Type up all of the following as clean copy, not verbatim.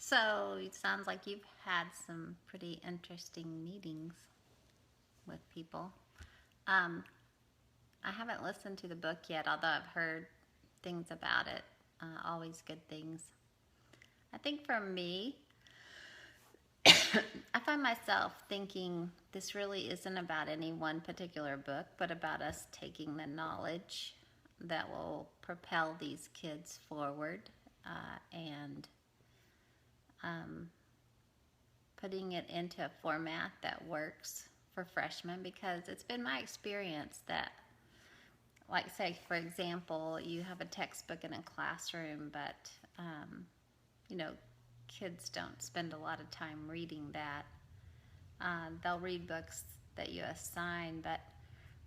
So it sounds like you've had some pretty interesting meetings with people. Um, I haven't listened to the book yet, although I've heard things about it. Always good things. I think for me, I find myself thinking this really isn't about any one particular book, but about us taking the knowledge that will propel these kids forward and um, putting it into a format that works for freshmen, because it's been my experience that, like, say, for example, you have a textbook in a classroom, but, um, you know, kids don't spend a lot of time reading that. They'll read books that you assign, but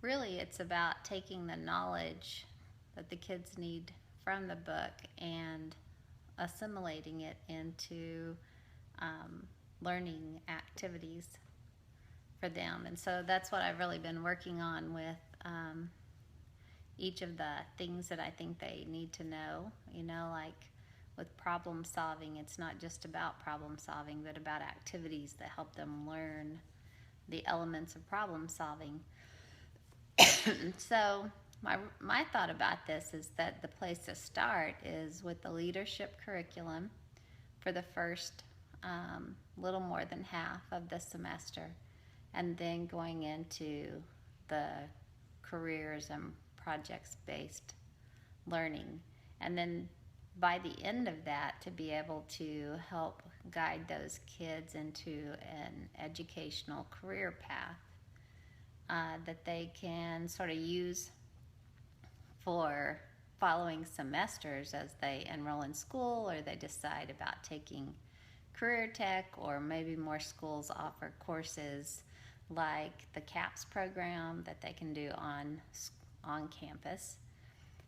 really it's about taking the knowledge that the kids need from the book and assimilating it into um, learning activities for them. And so that's what I've really been working on with each of the things that I think they need to know. Like with problem solving, it's not just about problem solving, but about activities that help them learn the elements of problem solving. So my thought about this is that the place to start is with the leadership curriculum for the first little more than half of the semester, and then going into the careers and projects based learning. And then by the end of that, to be able to help guide those kids into an educational career path that they can sort of use for following semesters as they enroll in school or they decide about taking career tech, or maybe more schools offer courses like the CAPS program that they can do on campus.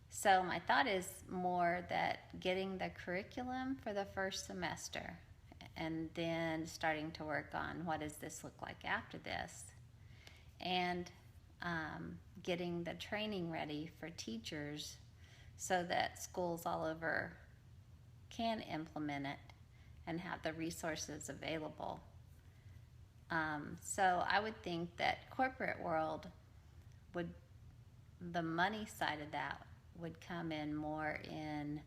So my thought is more that getting the curriculum for the first semester and then starting to work on what does this look like after this, and getting the training ready for teachers so that schools all over can implement it and have the resources available. So I would think that corporate world would, the money side of that would come in more in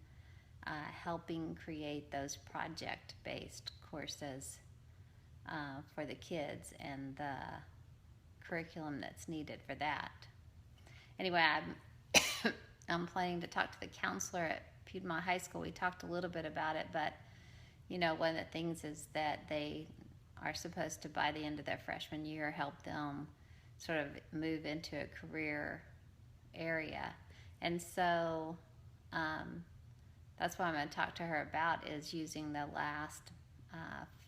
helping create those project-based courses for the kids and the curriculum that's needed for that. Anyway, I'm planning to talk to the counselor at Piedmont High School. We talked a little bit about it, but one of the things is that they are supposed to, by the end of their freshman year, help them sort of move into a career area. And so that's what I'm going to talk to her about, is using the last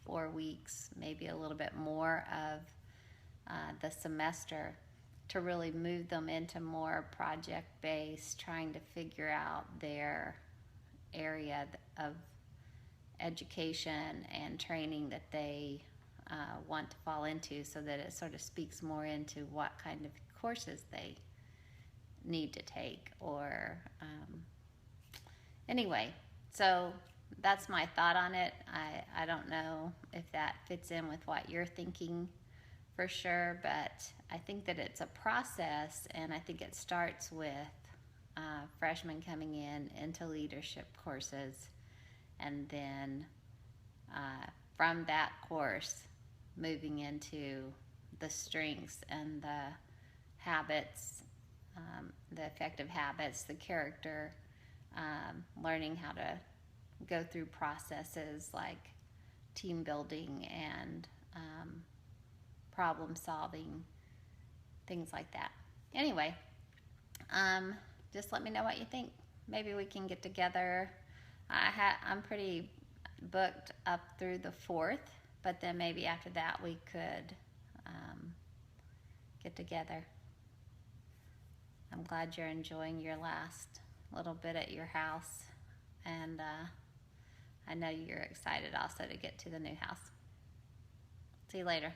4 weeks, maybe a little bit more of the semester, to really move them into more project-based, trying to figure out their area of education and training that they want to fall into, so that it sort of speaks more into what kind of courses they need to take. Or anyway, so that's my thought on it. I don't know if that fits in with what you're thinking for sure, but I think that it's a process, and I think it starts with freshmen coming into leadership courses, and then from that course moving into the strengths and the habits, the effective habits, the character, learning how to go through processes like team building and problem solving, things like that. Anyway, just let me know what you think. Maybe we can get together. I'm pretty booked up through the 4th, but then maybe after that we could get together. I'm glad you're enjoying your last little bit at your house, and I know you're excited also to get to the new house. See you later.